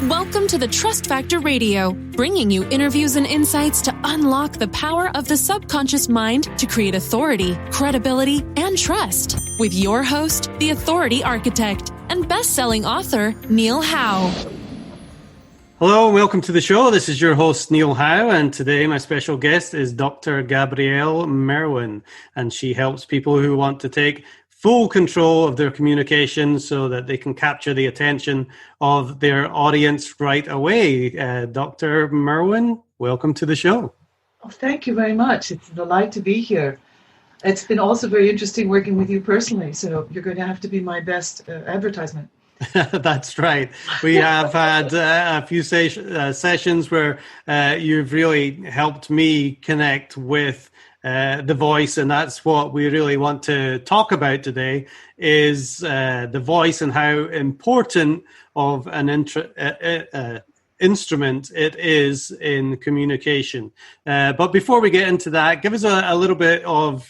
Welcome to the Trust Factor Radio, bringing you interviews and insights to unlock the power of the subconscious mind to create authority, credibility, and trust. With your host, the Authority Architect and best-selling author, Neil Howe. Hello and welcome to the show. This is your host, Neil Howe, and today my special guest is Dr. Gabrielle Merwin, and she helps people who want to take full control of their communication so that they can capture the attention of their audience right away. Dr. Merwin, welcome to the show. Oh, thank you very much. It's a delight to be here. It's been also very interesting working with you personally, so you're going to have to be my best advertisement. That's right. We have had a few sessions where you've really helped me connect with the voice, and that's what we really want to talk about today, is the voice and how important of an instrument it is in communication. But before we get into that, give us a little bit of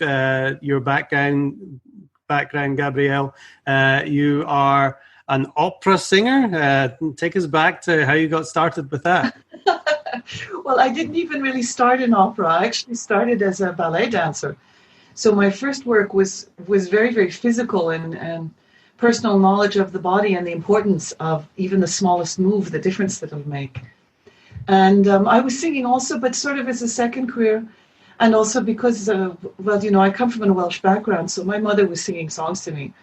your background, Gabrielle. You are an opera singer. Take us back to how you got started with that. Well, I didn't even really start in opera. I actually started as a ballet dancer. So my first work was very, very physical and personal knowledge of the body and the importance of even the smallest move, the difference that it'll make. And I was singing also, but sort of as a second career. And also because, I come from a Welsh background, so my mother was singing songs to me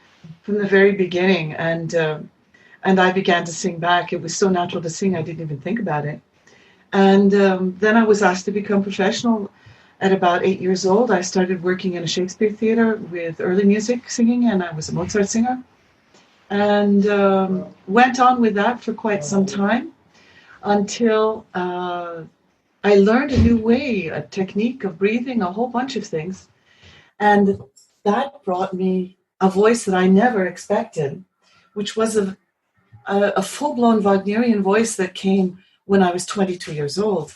from the very beginning. And I began to sing back. It was so natural to sing, I didn't even think about it. And then I was asked to become professional at about 8 years old. I started working in a Shakespeare theater with early music singing, and I was a Mozart singer. And went on with that for quite some time until I learned a new way, a technique of breathing, a whole bunch of things. And that brought me a voice that I never expected, which was a full-blown Wagnerian voice that came when I was 22 years old,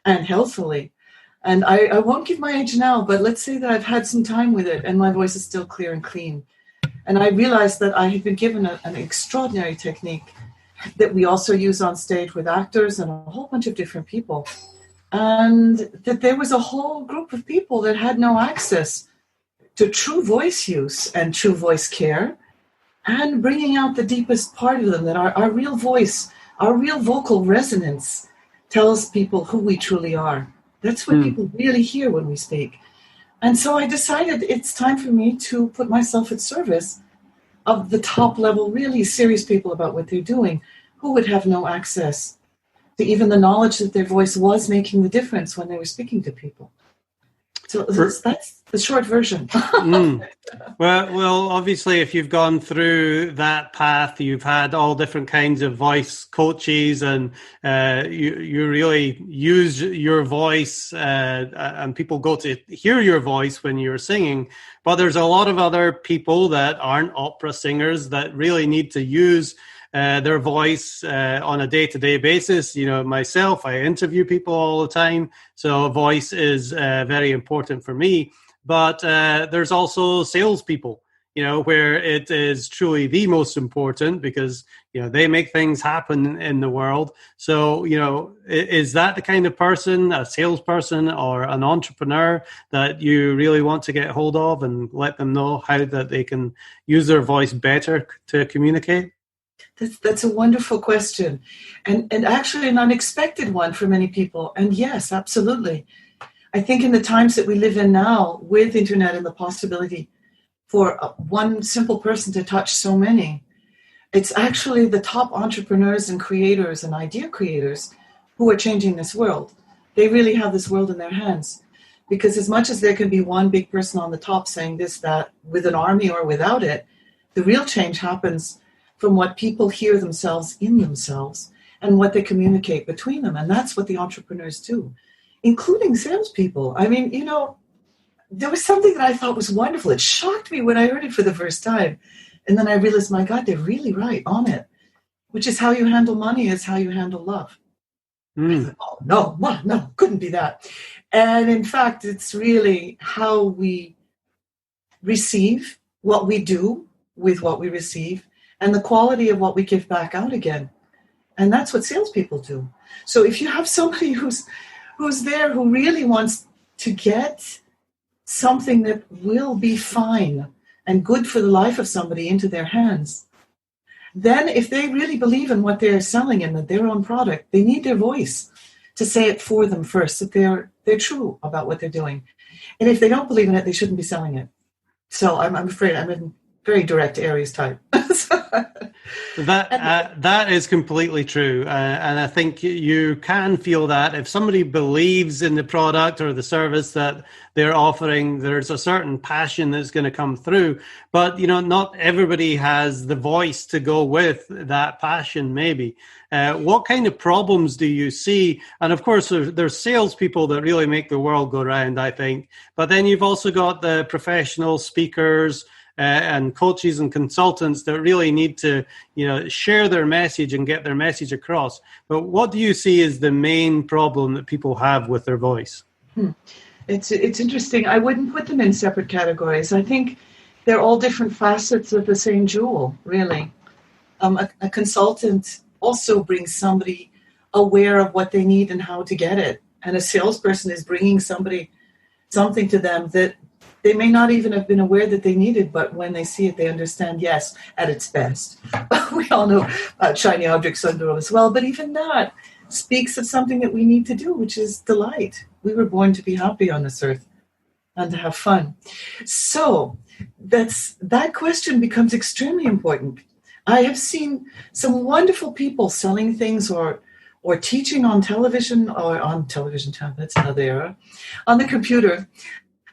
and healthily. And I won't give my age now, but let's say that I've had some time with it and my voice is still clear and clean. And I realized that I had been given an extraordinary technique that we also use on stage with actors and a whole bunch of different people. And that there was a whole group of people that had no access to true voice use and true voice care, and bringing out the deepest part of them, that our real voice, our real vocal resonance tells people who we truly are. That's what people really hear when we speak. And so I decided it's time for me to put myself at service of the top level, really serious people about what they're doing, who would have no access to even the knowledge that their voice was making the difference when they were speaking to people. So that's the short version. Well, obviously, if you've gone through that path, you've had all different kinds of voice coaches, and you really use your voice, and people go to hear your voice when you're singing. But there's a lot of other people that aren't opera singers that really need to use their voice on a day-to-day basis. You know, myself, I interview people all the time, so voice is very important for me. But there's also salespeople, where it is truly the most important, because, they make things happen in the world. So, is that the kind of person, a salesperson or an entrepreneur, that you really want to get hold of and let them know how that they can use their voice better to communicate? That's a wonderful question, and actually an unexpected one for many people. And yes, absolutely. I think in the times that we live in now, with internet and the possibility for one simple person to touch so many, it's actually the top entrepreneurs and creators and idea creators who are changing this world. They really have this world in their hands, because as much as there can be one big person on the top saying this, that, with an army or without it, the real change happens from what people hear themselves in themselves and what they communicate between them. And that's what the entrepreneurs do, including salespeople. I mean, there was something that I thought was wonderful. It shocked me when I heard it for the first time. And then I realized, my God, they're really right on it, which is how you handle money is how you handle love. I thought, oh, no, couldn't be that. And in fact, it's really how we receive what we do with what we receive, and the quality of what we give back out again. And that's what salespeople do. So if you have somebody who's there who really wants to get something that will be fine and good for the life of somebody into their hands, then if they really believe in what they're selling and their own product, they need their voice to say it for them first, that they're true about what they're doing. And if they don't believe in it, they shouldn't be selling it. So I'm afraid I'm in very direct areas type. That is completely true. And I think you can feel that if somebody believes in the product or the service that they're offering, there's a certain passion that's going to come through. But, not everybody has the voice to go with that passion, maybe. What kind of problems do you see? And of course, there's salespeople that really make the world go round, I think. But then you've also got the professional speakers, and coaches and consultants that really need to, share their message and get their message across. But what do you see as the main problem that people have with their voice? It's interesting. I wouldn't put them in separate categories. I think they're all different facets of the same jewel, really. A consultant also brings somebody aware of what they need and how to get it. And a salesperson is bringing somebody something to them that they may not even have been aware that they needed, but when they see it, they understand, yes, at its best. We all know about shiny object syndrome as well, but even that speaks of something that we need to do, which is delight. We were born to be happy on this earth and to have fun. So that question becomes extremely important. I have seen some wonderful people selling things or teaching on television or on television tablets, another era, on the computer,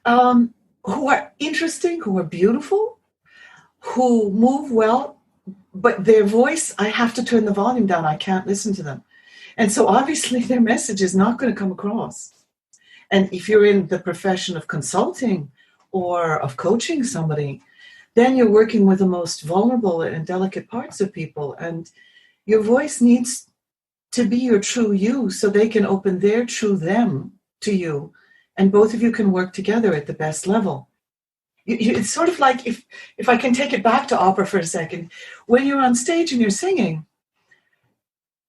who are interesting, who are beautiful, who move well, but their voice, I have to turn the volume down. I can't listen to them. And so obviously their message is not going to come across. And if you're in the profession of consulting or of coaching somebody, then you're working with the most vulnerable and delicate parts of people. And your voice needs to be your true you so they can open their true them to you. And both of you can work together at the best level. It's sort of like, if I can take it back to opera for a second, when you're on stage and you're singing,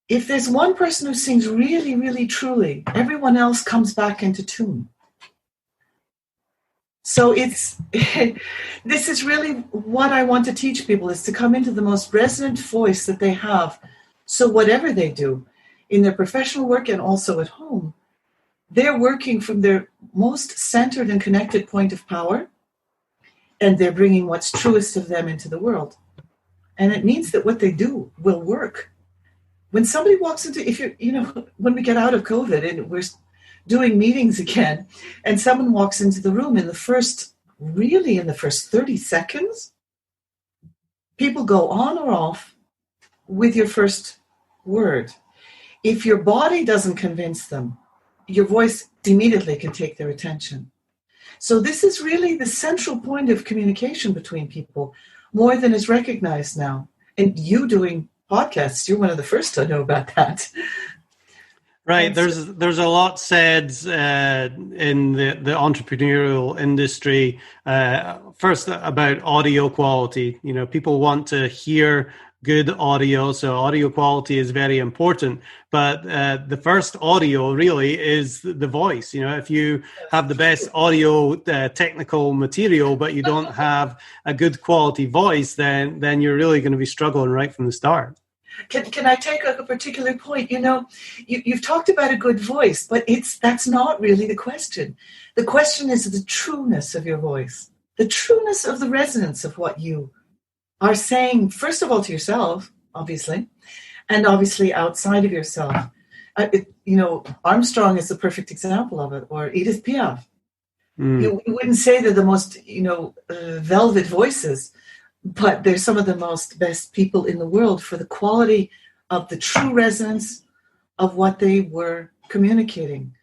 if there's one person who sings really, really truly, everyone else comes back into tune. So this is really what I want to teach people, is to come into the most resonant voice that they have. So whatever they do in their professional work and also at home, they're working from their most centered and connected point of power, and they're bringing what's truest of them into the world. And it means that what they do will work. When somebody walks into, when we get out of COVID and we're doing meetings again, and someone walks into the room in the first 30 seconds, people go on or off with your first word. If your body doesn't convince them, your voice immediately can take their attention. So this is really the central point of communication between people, more than is recognized now. And you doing podcasts, you're one of the first to know about that. Right. There's a lot said in the entrepreneurial industry, first about audio quality. People want to hear good audio, so audio quality is very important. But the first audio really is the voice. If you have the best audio technical material, but you don't have a good quality voice, then you're really going to be struggling right from the start. Can I take a particular point? You've talked about a good voice, but that's not really the question. The question is the trueness of your voice, the trueness of the resonance of what you are saying, first of all, to yourself, obviously, and obviously outside of yourself. Armstrong is the perfect example of it, or Edith Piaf. You wouldn't say they're the most, velvet voices, but they're some of the most best people in the world for the quality of the true resonance of what they were communicating.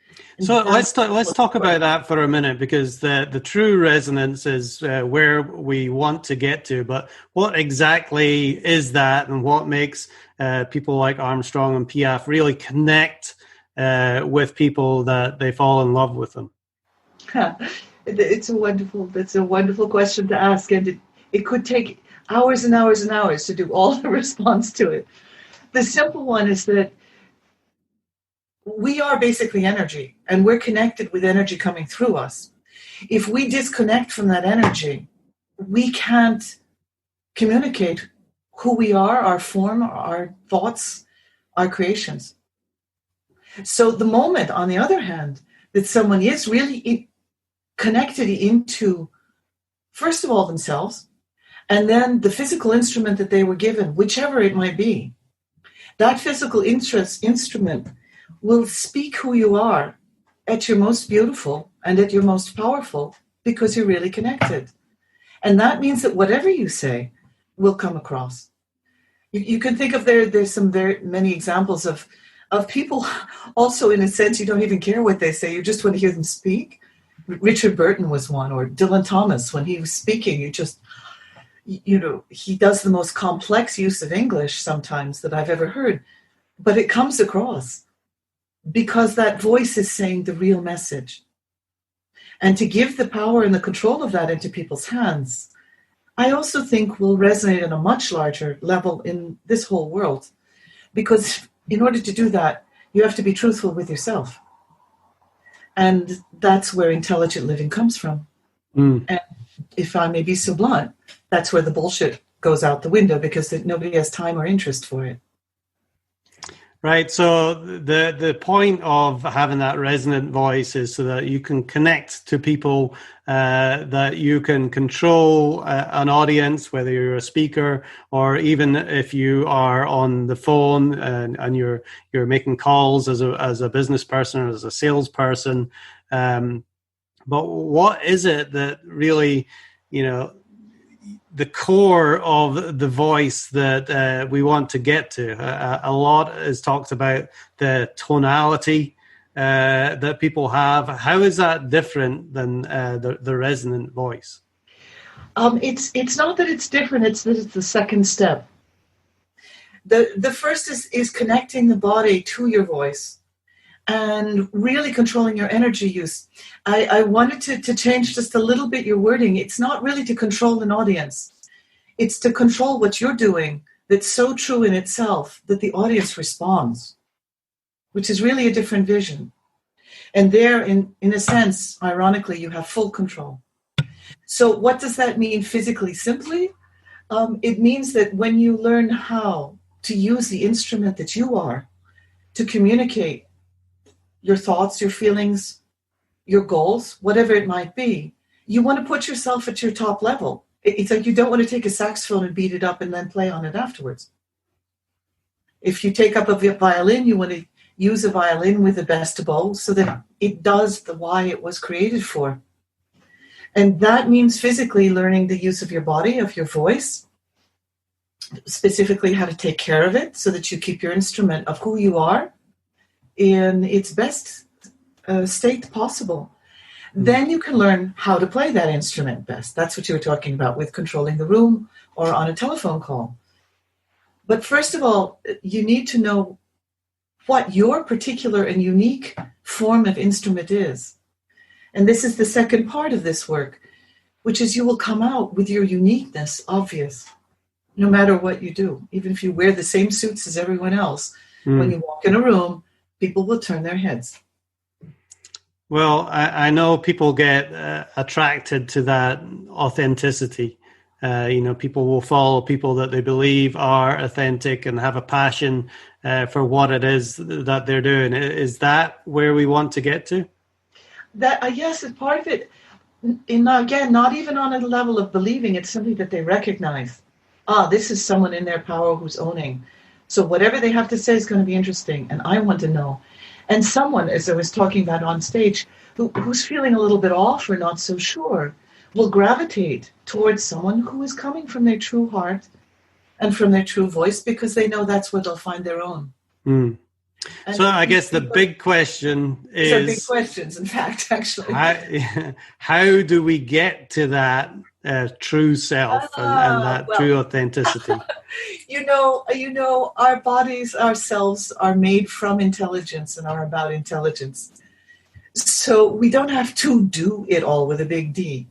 So let's talk about that for a minute, because the true resonance is where we want to get to. But what exactly is that, and what makes people like Armstrong and Piaf really connect with people that they fall in love with them? That's a wonderful question to ask, and it could take hours and hours and hours to do all the response to it. The simple one is that we are basically energy, and we're connected with energy coming through us. If we disconnect from that energy, we can't communicate who we are, our form, our thoughts, our creations. So the moment, on the other hand, that someone is really connected into, first of all, themselves, and then the physical instrument that they were given, whichever it might be, that physical instrument will speak who you are at your most beautiful and at your most powerful, because you're really connected. And that means that whatever you say will come across. You can think of there's some very many examples of people also, in a sense, you don't even care what they say, you just want to hear them speak. Richard Burton was one, or Dylan Thomas, when he was speaking, he does the most complex use of English sometimes that I've ever heard, but it comes across because that voice is saying the real message. And to give the power and the control of that into people's hands, I also think will resonate on a much larger level in this whole world. Because in order to do that, you have to be truthful with yourself. And that's where intelligent living comes from. And if I may be so blunt, that's where the bullshit goes out the window, because nobody has time or interest for it. Right. So the point of having that resonant voice is so that you can connect to people, that you can control an audience, whether you're a speaker or even if you are on the phone and you're making calls as a business person or as a salesperson. But what is it that really, the core of the voice that we want to get to? A lot is talked about the tonality that people have. How is that different than the resonant voice? It's not that it's different, it's that it's the second step. The first is connecting the body to your voice and really controlling your energy use. I wanted to change just a little bit your wording. It's not really to control an audience. It's to control what you're doing that's so true in itself that the audience responds, which is really a different vision. And there, in a sense, ironically, you have full control. So what does that mean physically? Simply, it means that when you learn how to use the instrument that you are to communicate your thoughts, your feelings, your goals, whatever it might be, you want to put yourself at your top level. It's like you don't want to take a saxophone and beat it up and then play on it afterwards. If you take up a violin, you want to use a violin with the best bow so that it does the why it was created for. And that means physically learning the use of your body, of your voice, specifically how to take care of it so that you keep your instrument of who you are in its best state possible. Then you can learn how to play that instrument best. That's what you were talking about with controlling the room or on a telephone call. But first of all, you need to know what your particular and unique form of instrument is. And this is the second part of this work, which is you will come out with your uniqueness obvious, no matter what you do. Even if you wear the same suits as everyone else, when you walk in a room, people will turn their heads. Well, I know people get attracted to that authenticity. People will follow people that they believe are authentic and have a passion for what it is that they're doing. Is that where we want to get to? That yes, it's part of it. Again, not even on a level of believing, it's something that they recognize. This is someone in their power who's owning. So whatever they have to say is going to be interesting, and I want to know. And someone, as I was talking about on stage, who's feeling a little bit off or not so sure, will gravitate towards someone who is coming from their true heart and from their true voice, because they know that's where they'll find their own. So I guess the big question is... These are big questions, in fact, actually. How do we get to that true self and that true authenticity? Our bodies, ourselves are made from intelligence and are about intelligence. So we don't have to do it all with a big D.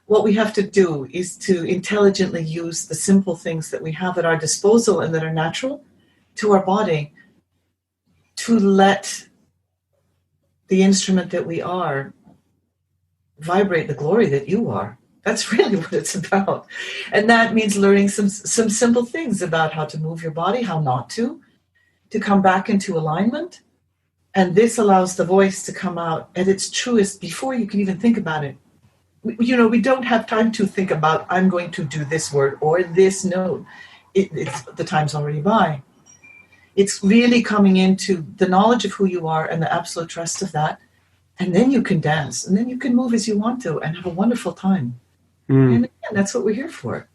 What we have to do is to intelligently use the simple things that we have at our disposal and that are natural to our body to let the instrument that we are vibrate the glory that you are. That's really what it's about. And that means learning some simple things about how to move your body, how not to come back into alignment. And this allows the voice to come out at its truest before you can even think about it. We don't have time to think about, I'm going to do this word or this note. The time's already by. It's really coming into the knowledge of who you are and the absolute trust of that. And then you can dance, and then you can move as you want to and have a wonderful time. And again, that's what we're here for.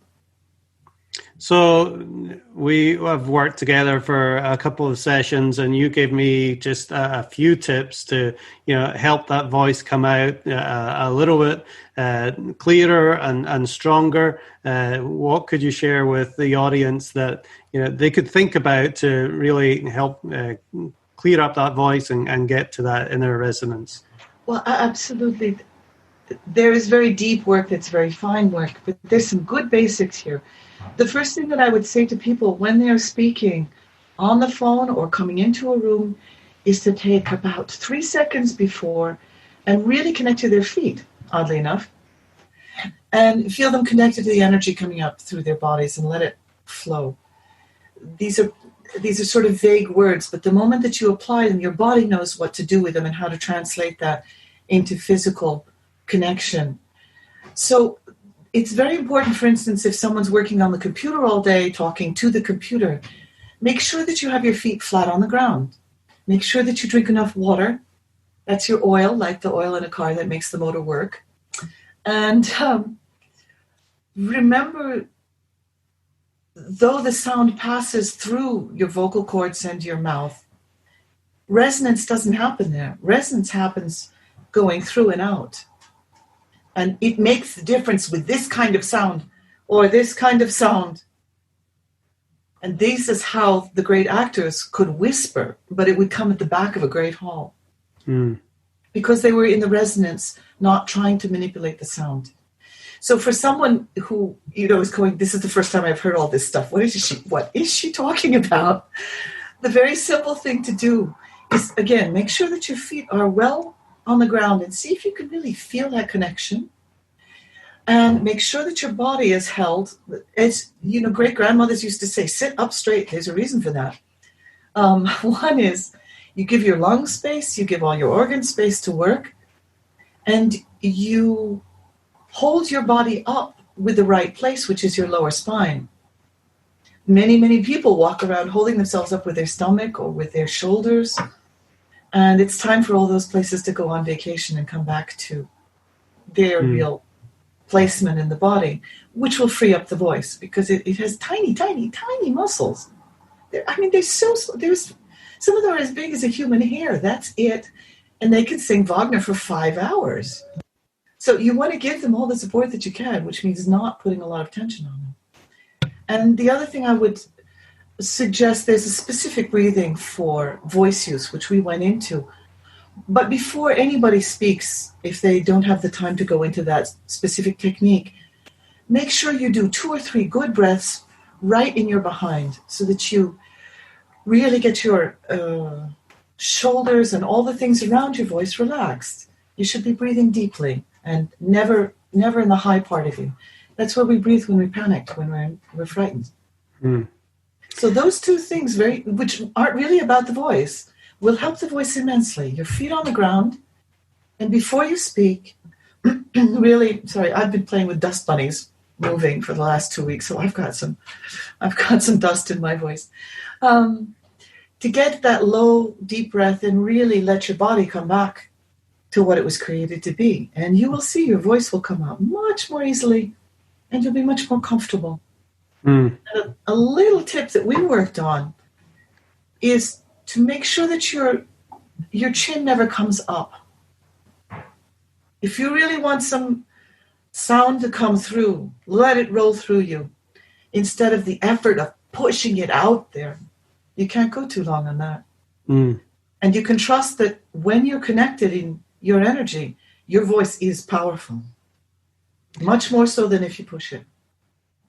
So we have worked together for a couple of sessions, and you gave me just a few tips to, help that voice come out a little bit clearer and stronger. What could you share with the audience that they could think about to really help clear up that voice and get to that inner resonance? Well, absolutely. There is very deep work that's very fine work, but there's some good basics here. The first thing that I would say to people when they're speaking on the phone or coming into a room is to take about 3 seconds before and really connect to their feet, oddly enough, and feel them connected to the energy coming up through their bodies and let it flow. These are sort of vague words, but the moment that you apply them, your body knows what to do with them and how to translate that into physical connection. So it's very important, for instance, if someone's working on the computer all day, talking to the computer, make sure that you have your feet flat on the ground. Make sure that you drink enough water. That's your oil, like the oil in a car that makes the motor work. And remember, though the sound passes through your vocal cords and your mouth, resonance doesn't happen there. Resonance happens going through and out. And it makes the difference with this kind of sound or this kind of sound. And this is how the great actors could whisper, but it would come at the back of a great hall. Because they were in the resonance, not trying to manipulate the sound. So for someone who, is going, this is the first time I've heard all this stuff. What is she talking about? The very simple thing to do is, again, make sure that your feet are well on the ground and see if you can really feel that connection. And make sure that your body is held. As great grandmothers used to say, sit up straight. There's a reason for that. One is you give your lungs space, you give all your organs space to work, and you hold your body up with the right place, which is your lower spine. Many, many people walk around holding themselves up with their stomach or with their shoulders. And it's time for all those places to go on vacation and come back to their real placement in the body, which will free up the voice because it has tiny, tiny, tiny muscles. There's some of them are as big as a human hair. That's it. And they can sing Wagner for 5 hours. So you want to give them all the support that you can, which means not putting a lot of tension on them. And the other thing I would suggest, there's a specific breathing for voice use, which we went into. But before anybody speaks, if they don't have the time to go into that specific technique, make sure you do 2 or 3 good breaths right in your behind so that you really get your shoulders and all the things around your voice relaxed. You should be breathing deeply and never in the high part of you. That's where we breathe when we're panicked, when we're frightened. So those 2 things, which aren't really about the voice, will help the voice immensely. Your feet on the ground, and before you speak, really, sorry, I've been playing with dust bunnies moving for the last 2 weeks, so I've got some dust in my voice. To get that low, deep breath and really let your body come back to what it was created to be. And you will see your voice will come out much more easily, and you'll be much more comfortable. And a little tip that we worked on is to make sure that your chin never comes up. If you really want some sound to come through, let it roll through you instead of the effort of pushing it out there. You can't go too long on that. And you can trust that when you're connected in your energy, your voice is powerful. Much more so than if you push it.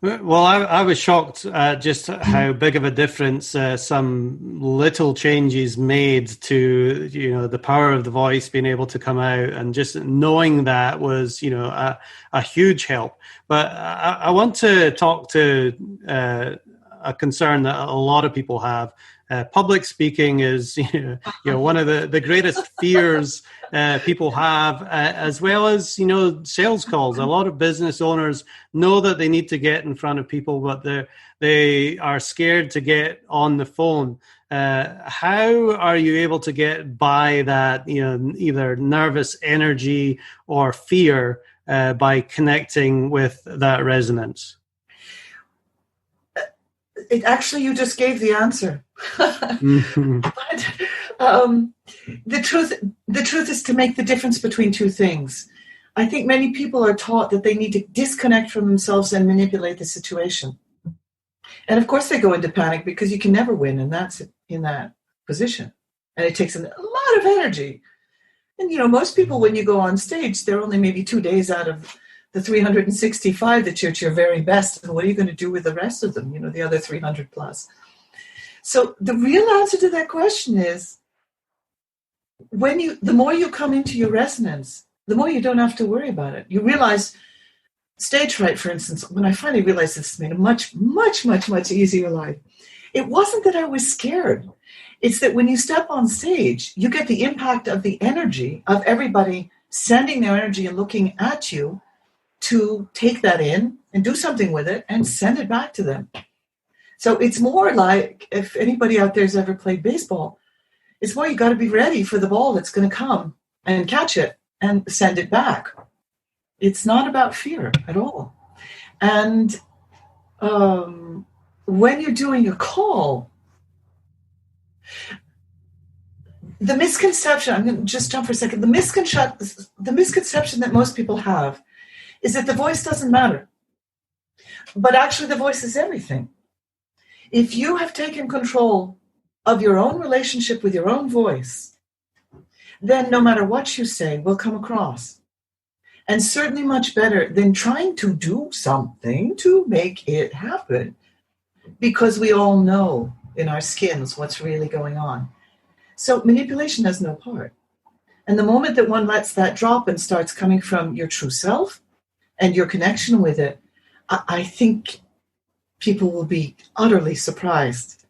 Well, I was shocked at just how big of a difference some little changes made to, the power of the voice being able to come out, and just knowing that was, a huge help. But I want to talk to a concern that a lot of people have. Public speaking is, one of the greatest fears people have, as well as, sales calls. A lot of business owners know that they need to get in front of people, but they are scared to get on the phone. How are you able to get by that, either nervous energy or fear by connecting with that resonance? It actually, you just gave the answer. Mm-hmm. But the truth is to make the difference between two things. I think many people are taught that they need to disconnect from themselves and manipulate the situation. And of course they go into panic, because you can never win in that position. And it takes a lot of energy. And, most people, when you go on stage, they're only maybe 2 days out of the 365 that you're at your very best. And what are you going to do with the rest of them, the other 300 plus? So the real answer to that question is, the more you come into your resonance, the more you don't have to worry about it. You realize, stage fright, for instance, when I finally realized this made a much, much, much, much easier life. It wasn't that I was scared. It's that when you step on stage, you get the impact of the energy of everybody sending their energy and looking at you to take that in and do something with it and send it back to them. So it's more like, if anybody out there has ever played baseball, it's more you got to be ready for the ball that's going to come and catch it and send it back. It's not about fear at all. And when you're doing a call, the misconception, I'm going to just jump for a second, the misconception that most people have is that the voice doesn't matter. But actually the voice is everything. If you have taken control of your own relationship with your own voice, then no matter what you say will come across. And certainly much better than trying to do something to make it happen. Because we all know in our skins what's really going on. So manipulation has no part. And the moment that one lets that drop and starts coming from your true self and your connection with it, I think people will be utterly surprised.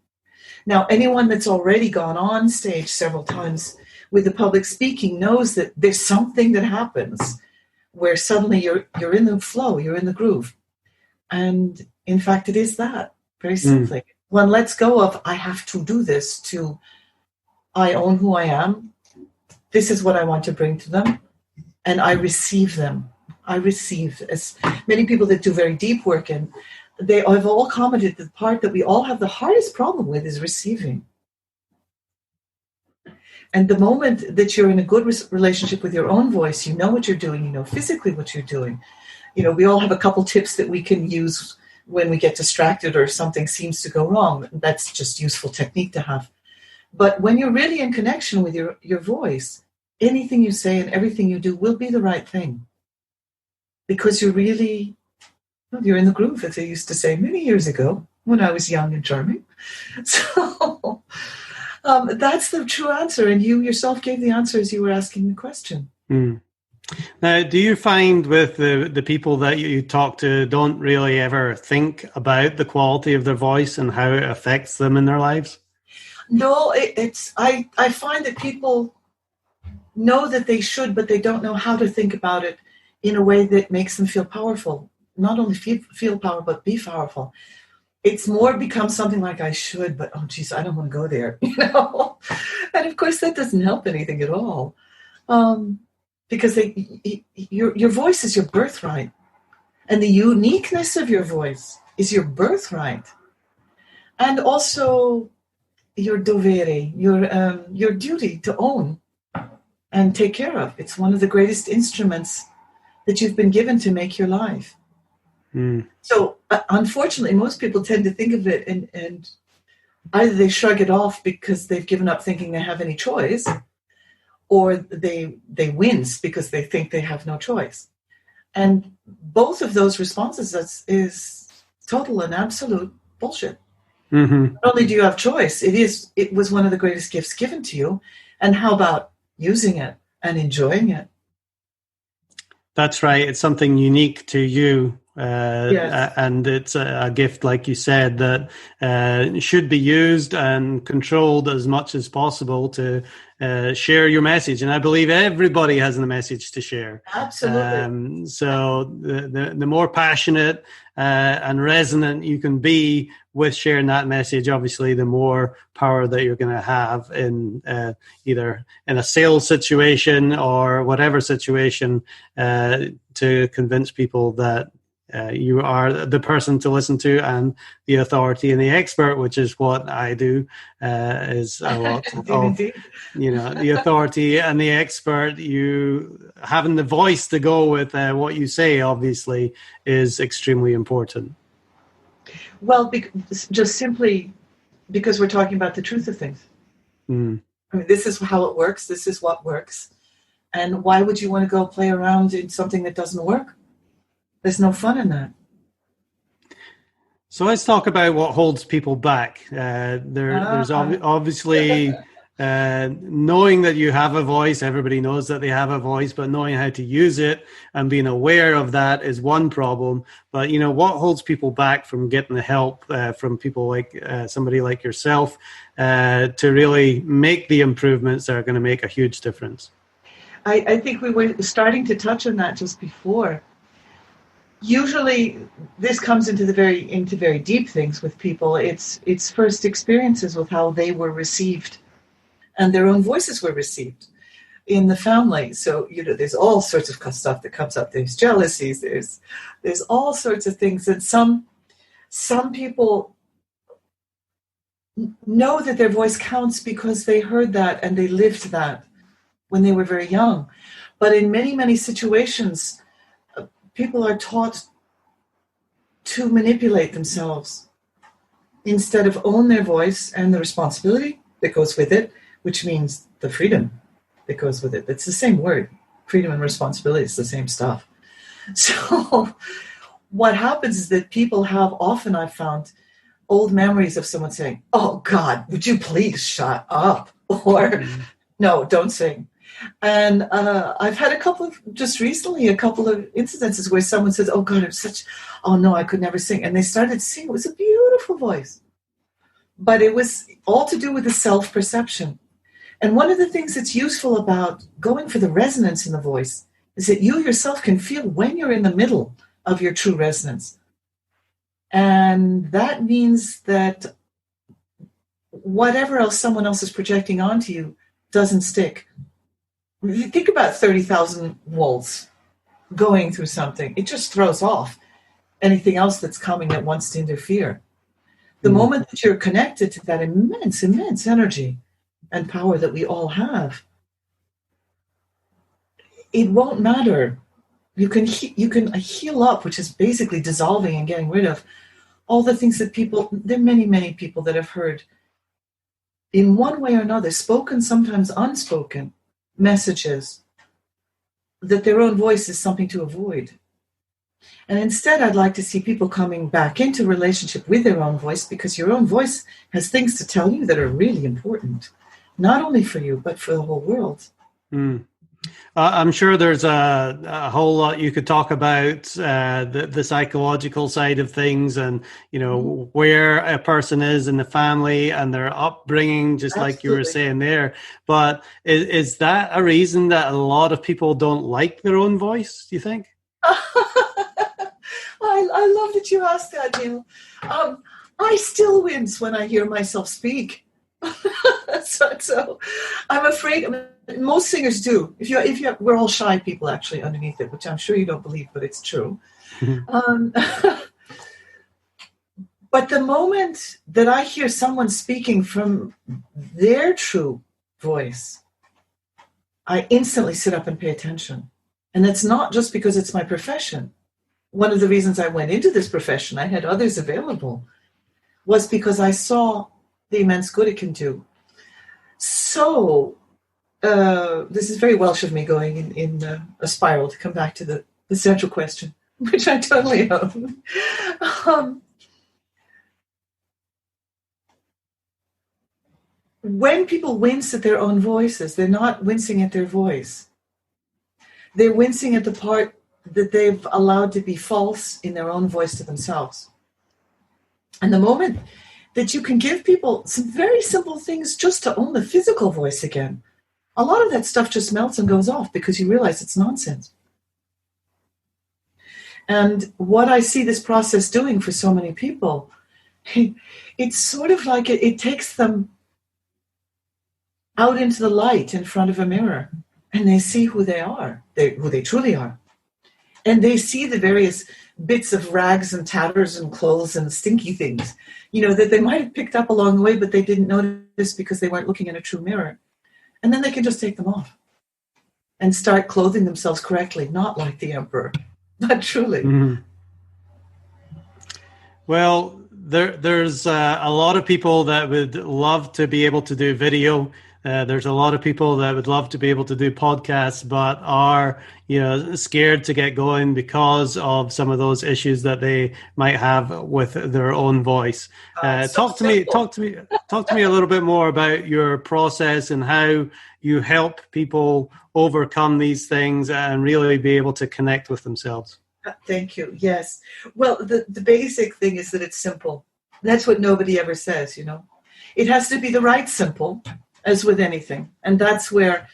Now, anyone that's already gone on stage several times with the public speaking knows that there's something that happens where suddenly you're in the flow, you're in the groove. And in fact, it is that, very simply. One lets go of, I have to do this, to, I own who I am. This is what I want to bring to them. And I receive them. I receive, as many people that do very deep work in, they have all commented that the part that we all have the hardest problem with is receiving. And the moment that you're in a good relationship with your own voice, you know what you're doing, you know physically what you're doing. We all have a couple tips that we can use when we get distracted or something seems to go wrong. That's just useful technique to have. But when you're really in connection with your voice, anything you say and everything you do will be the right thing. Because you're in the groove, as they used to say many years ago when I was young and charming. So that's the true answer. And you yourself gave the answer as you were asking the question. Now, do you find with the people that you talk to don't really ever think about the quality of their voice and how it affects them in their lives? No, I find that people know that they should, but they don't know how to think about it in a way that makes them feel powerful. Not only feel power, but be powerful. It's more become something like I should, but oh geez, I don't want to go there, And of course that doesn't help anything at all. Because your voice is your birthright. And the uniqueness of your voice is your birthright. And also your dovere, your duty to own and take care of. It's one of the greatest instruments that you've been given to make your life. So unfortunately, most people tend to think of it and either they shrug it off because they've given up thinking they have any choice, or they wince because they think they have no choice. And both of those responses is total and absolute bullshit. Mm-hmm. Not only do you have choice, it was one of the greatest gifts given to you. And how about using it and enjoying it? That's right. It's something unique to you. Yes. And it's a gift, like you said, that should be used and controlled as much as possible to share your message. And I believe everybody has a message to share. Absolutely. So the more passionate and resonant you can be with sharing that message, obviously, the more power that you're going to have in either in a sales situation or whatever situation to convince people that you are the person to listen to and the authority and the expert, which is what I do, is a lot of, the authority and the expert. You having the voice to go with what you say, obviously, is extremely important. Well, just simply because we're talking about the truth of things. Mm. I mean, this is how it works. This is what works. And why would you want to go play around in something that doesn't work? There's no fun in that. So let's talk about what holds people back. There's obviously knowing that you have a voice. Everybody knows that they have a voice, but knowing how to use it and being aware of that is one problem. But, what holds people back from getting the help from people like somebody like yourself to really make the improvements that are going to make a huge difference? I think we were starting to touch on that just before. Usually this comes into very deep things with people. It's first experiences with how they were received and their own voices were received in the family. So, there's all sorts of stuff that comes up. There's jealousies, there's all sorts of things. And some people know that their voice counts because they heard that and they lived that when they were very young. But in many, many situations, people are taught to manipulate themselves instead of own their voice and the responsibility that goes with it, which means the freedom that goes with it. It's the same word. Freedom and responsibility is the same stuff. So what happens is that people have often, I've found, old memories of someone saying, "Oh God, would you please shut up?" Or, "No, don't sing." And I've had a couple of incidences where someone says, "Oh God, no, I could never sing." And they started singing. It was a beautiful voice. But it was all to do with the self-perception. And one of the things that's useful about going for the resonance in the voice is that you yourself can feel when you're in the middle of your true resonance. And that means that whatever else someone else is projecting onto you doesn't stick. If you think about 30,000 volts going through something, it just throws off anything else that's coming that wants to interfere. The moment that you're connected to that immense, immense energy and power that we all have, it won't matter. You can heal up, which is basically dissolving and getting rid of all the things that there are many, many people that have heard in one way or another, spoken, sometimes unspoken, messages that their own voice is something to avoid. And instead, I'd like to see people coming back into relationship with their own voice, because your own voice has things to tell you that are really important, not only for you, but for the whole world. I'm sure there's a whole lot you could talk about the psychological side of things, and where a person is in the family and their upbringing, just Absolutely. like you were saying there. But is that a reason that a lot of people don't like their own voice, do you think? I love that you asked that, Neil. I still wince when I hear myself speak. So I'm afraid. Most singers do. We're all shy people actually underneath it, which I'm sure you don't believe, but it's true. But the moment that I hear someone speaking from their true voice, I instantly sit up and pay attention. And it's not just because it's my profession. One of the reasons I went into this profession, I had others available, was because I saw the immense good it can do. So this is very Welsh of me going in a spiral to come back to the central question, which I totally own. when people wince at their own voices, they're not wincing at their voice. They're wincing at the part that they've allowed to be false in their own voice to themselves. And the moment that you can give people some very simple things just to own the physical voice again, a lot of that stuff just melts and goes off because you realize it's nonsense. And what I see this process doing for so many people, it's sort of like it takes them out into the light in front of a mirror, and they see who they are, who they truly are. And they see the various bits of rags and tatters and clothes and stinky things, that they might have picked up along the way, but they didn't notice because they weren't looking in a true mirror. And then they can just take them off and start clothing themselves correctly, not like the emperor, but truly. Mm-hmm. Well, there's a lot of people that would love to be able to do video. There's a lot of people that would love to be able to do podcasts, but are scared to get going because of some of those issues that they might have with their own voice. Talk to me a little bit more about your process and how you help people overcome these things and really be able to connect with themselves. Thank you. Yes. Well, the basic thing is that it's simple. That's what nobody ever says. It has to be the right simple, as with anything. And that's where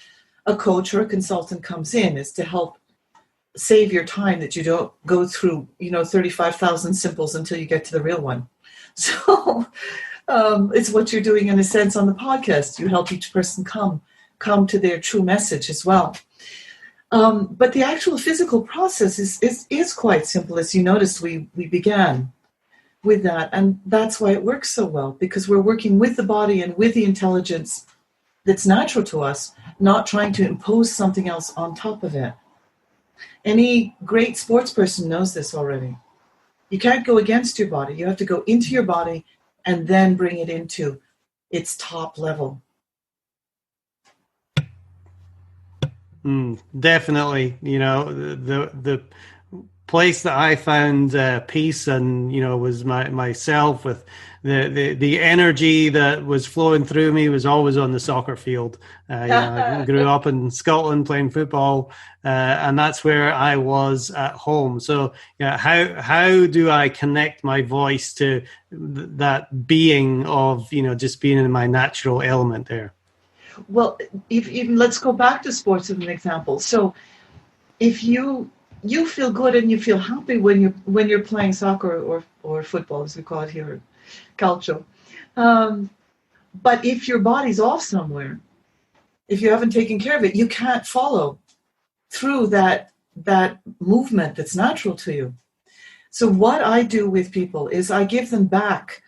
a coach or a consultant comes in, is to help save your time, that you don't go through, 35,000 simples until you get to the real one. So it's what you're doing in a sense on the podcast. You help each person come to their true message as well. But the actual physical process is quite simple. As you noticed, we began with that. And that's why it works so well, because we're working with the body and with the intelligence that's natural to us, not trying to impose something else on top of it. Any great sports person knows this already. You can't go against your body. You have to go into your body and then bring it into its top level. Definitely. The place that I found peace and, was myself with the energy that was flowing through me was always on the soccer field. I grew up in Scotland playing football, and that's where I was at home. So how do I connect my voice to that being of, just being in my natural element there? Well, even let's go back to sports as an example. So if you feel good and you feel happy when you're playing soccer or football, as we call it here, calcio. But if your body's off somewhere, if you haven't taken care of it, you can't follow through that movement that's natural to you. So what I do with people is I give them back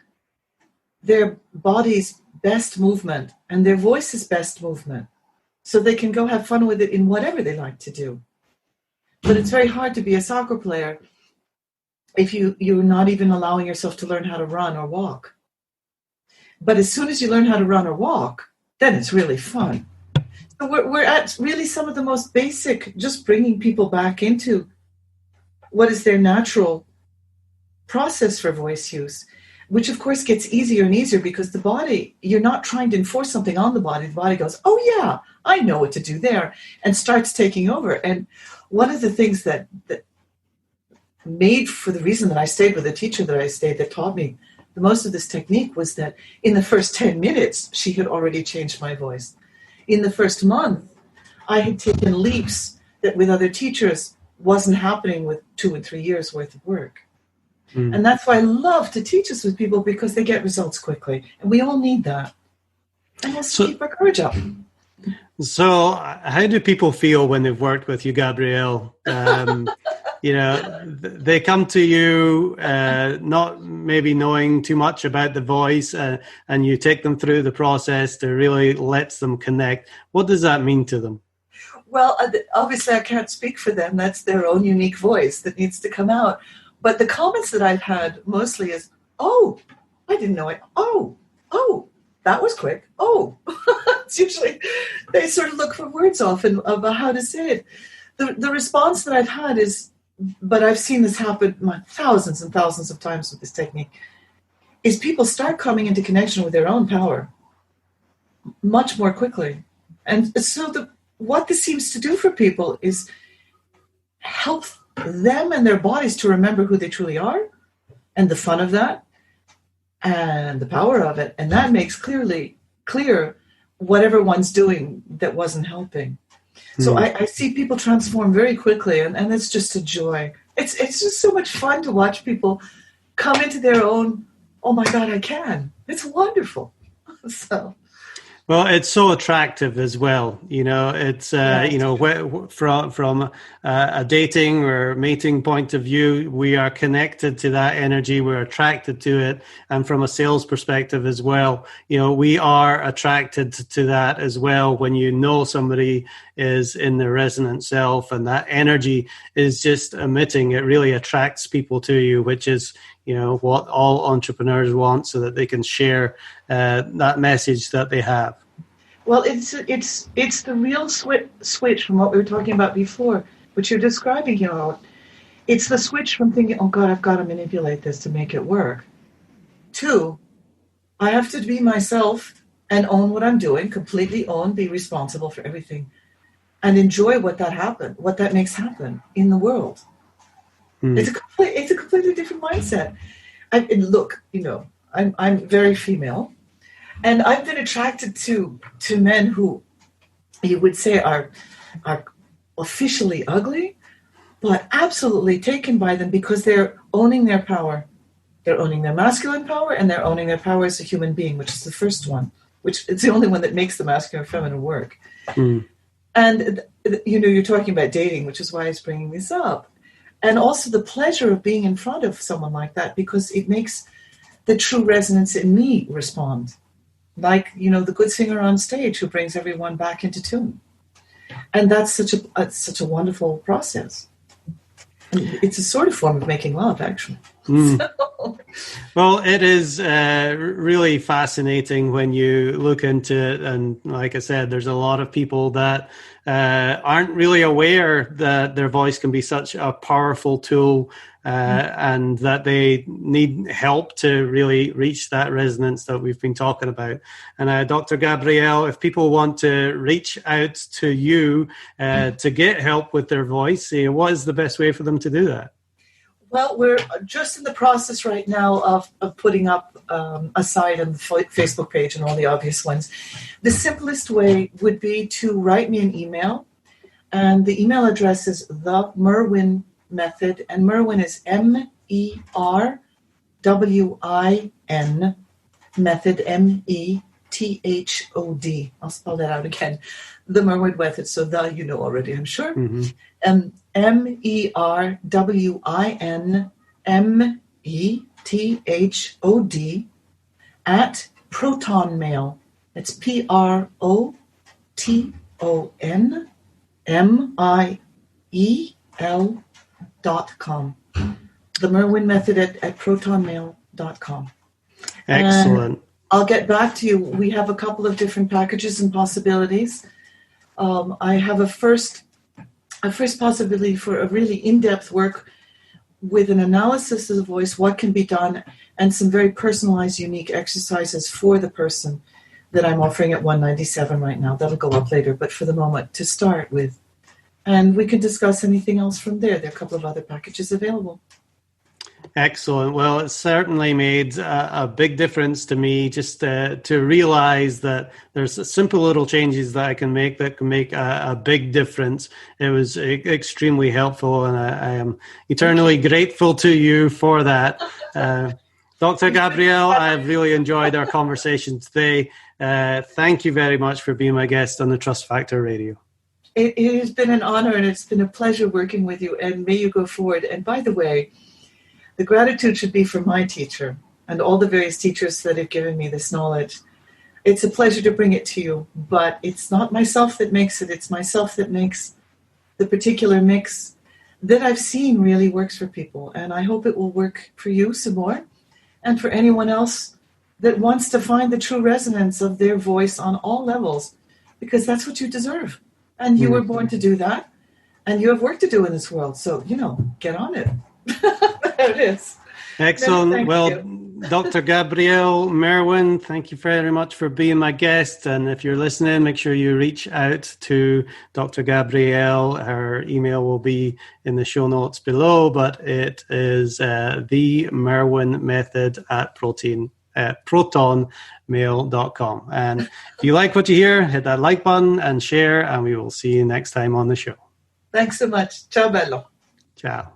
their body's best movement and their voice's best movement, so they can go have fun with it in whatever they like to do. But it's very hard to be a soccer player if you're not even allowing yourself to learn how to run or walk. But as soon as you learn how to run or walk, then it's really fun. So we're at really some of the most basic, just bringing people back into what is their natural process for voice use, which of course gets easier and easier because the body, you're not trying to enforce something on the body. The body goes, oh yeah, I know what to do there, and starts taking over. And one of the things that made for the reason that I stayed with the teacher that taught me the most of this technique was that in the first 10 minutes, she had already changed my voice. In the first month, I had taken leaps that with other teachers wasn't happening with 2 and 3 years worth of work. And that's why I love to teach this with people, because they get results quickly. And we all need that. And let's keep our courage up. So how do people feel when they've worked with you, Gabrielle? They come to you not maybe knowing too much about the voice, and you take them through the process to really let them connect. What does that mean to them? Well, obviously I can't speak for them. That's their own unique voice that needs to come out. But the comments that I've had mostly is, oh, I didn't know it. Oh, that was quick. Oh, it's usually, they sort of look for words often about how to say it. The response that I've had is, but I've seen this happen thousands and thousands of times with this technique, is people start coming into connection with their own power. much more quickly. And so what this seems to do for people is help them and their bodies to remember who they truly are, and the fun of that, and the power of it. And that makes clear whatever one's doing that wasn't helping. So I see people transform very quickly, and it's just a joy. It's just so much fun to watch people come into their own, oh my God, I can. It's wonderful. So. Well, it's so attractive as well. It's, from a dating or mating point of view, we are connected to that energy. We're attracted to it. And from a sales perspective as well, we are attracted to that as well. When somebody is in their resonant self and that energy is just emitting, it really attracts people to you, which is, what all entrepreneurs want, so that they can share that message that they have. Well, it's the real switch from what we were talking about before, which you're describing here. It's the switch from thinking, oh God, I've got to manipulate this to make it work, to I have to be myself and own what I'm doing, completely own, be responsible for everything, and enjoy what that makes happen in the world. It's a completely different mindset. I'm very female, and I've been attracted to men who you would say are officially ugly, but absolutely taken by them because they're owning their power. They're owning their masculine power, and they're owning their power as a human being, which is the first one, which is the only one that makes the masculine and feminine work. And, you're talking about dating, which is why I was bringing this up. And also the pleasure of being in front of someone like that, because it makes the true resonance in me respond. Like, the good singer on stage who brings everyone back into tune. And that's such a wonderful process. And it's a sort of form of making love, actually. So. Well, it is really fascinating when you look into it. And like I said, there's a lot of people that aren't really aware that their voice can be such a powerful tool, and that they need help to really reach that resonance that we've been talking about. And Dr. Gabrielle, if people want to reach out to you to get help with their voice, what is the best way for them to do that? Well, we're just in the process right now of putting up a site on the Facebook page and all the obvious ones. The simplest way would be to write me an email, and the email address is The Merwin Method, and Merwin is MERWIN, method, METHOD. I'll spell that out again. The Merwin Method, so already, I'm sure. MERWINMETHOD at Proton Mail. It's PROTONMAIL.com. The Merwin Method at protonmail.com. Excellent. And I'll get back to you. We have a couple of different packages and possibilities. I have a first possibility for a really in-depth work with an analysis of the voice, what can be done, and some very personalized, unique exercises for the person that I'm offering at $197 right now. That'll go up later, but for the moment, to start with. And we can discuss anything else from there. There are a couple of other packages available. Excellent. Well, it certainly made a big difference to me just to realize that there's simple little changes that I can make that can make a big difference. It was extremely helpful, and I am eternally grateful to you for that. Dr. Gabrielle, I've really enjoyed our conversation today. Thank you very much for being my guest on the Trust Factor Radio. It has been an honor, and it's been a pleasure working with you, and may you go forward. And by the way, the gratitude should be for my teacher and all the various teachers that have given me this knowledge. It's a pleasure to bring it to you, but it's not myself that makes it. It's myself that makes the particular mix that I've seen really works for people. And I hope it will work for you some more, and for anyone else that wants to find the true resonance of their voice on all levels, because that's what you deserve. And you were born to do that, and you have work to do in this world. So, get on it. There it is. Excellent. Well, Dr. Gabrielle Merwin, thank you very much for being my guest. And if you're listening, make sure you reach out to Dr. Gabrielle. Her email will be in the show notes below, but it is the Merwin Method at protonmail.com. And if you like what you hear, hit that like button and share, and we will see you next time on the show. Thanks so much. Ciao, bello. Ciao.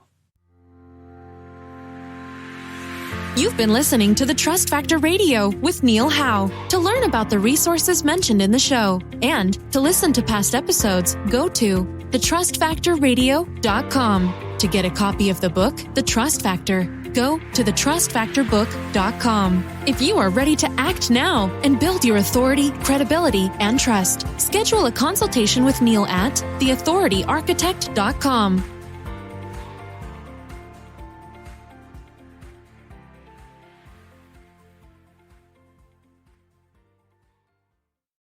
You've been listening to the Trust Factor Radio with Neil Howe. To learn about the resources mentioned in the show and to listen to past episodes, go to thetrustfactorradio.com. To get a copy of the book, The Trust Factor, go to thetrustfactorbook.com. If you are ready to act now and build your authority, credibility, and trust, schedule a consultation with Neil at theauthorityarchitect.com.